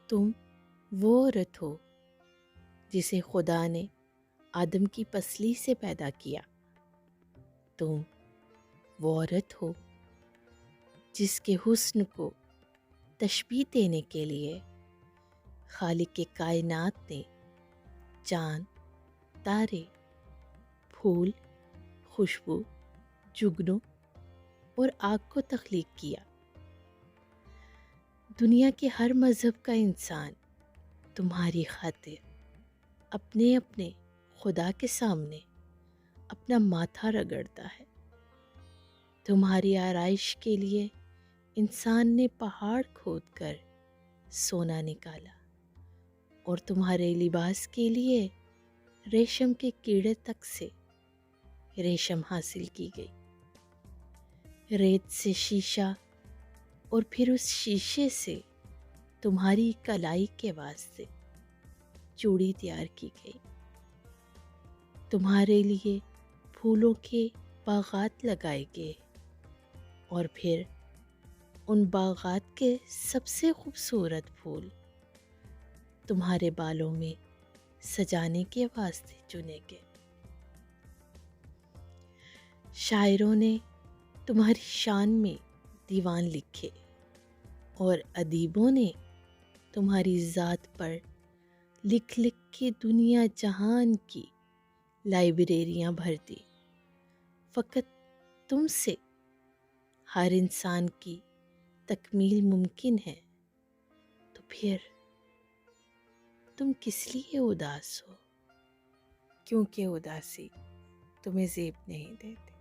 تم وہ عورت ہو جسے خدا نے آدم کی پسلی سے پیدا کیا۔ تم وہ عورت ہو جس کے حسن کو تشبیہ دینے کے لیے خالق کائنات نے چاند، تارے، پھول، خوشبو، جگنوں اور آگ کو تخلیق کیا۔ دنیا کے ہر مذہب کا انسان تمہاری خاطر اپنے اپنے خدا کے سامنے اپنا ماتھا رگڑتا ہے۔ تمہاری آرائش کے لیے انسان نے پہاڑ کھود کر سونا نکالا اور تمہارے لباس کے لیے ریشم کے کیڑے تک سے ریشم حاصل کی گئی۔ ریت سے شیشہ اور پھر اس شیشے سے تمہاری کلائی کے واسطے چوڑی تیار کی گئی۔ تمہارے لیے پھولوں کے باغات لگائے گئے اور پھر ان باغات کے سب سے خوبصورت پھول تمہارے بالوں میں سجانے کے واسطے چنے گئے۔ شاعروں نے تمہاری شان میں دیوان لکھے اور ادیبوں نے تمہاری ذات پر لکھ لکھ کے دنیا جہان کی لائبریریاں بھر دی۔ فقط تم سے ہر انسان کی تکمیل ممکن ہے، تو پھر تم کس لیے اداس ہو؟ کیونکہ اداسی تمہیں زیب نہیں دیتی۔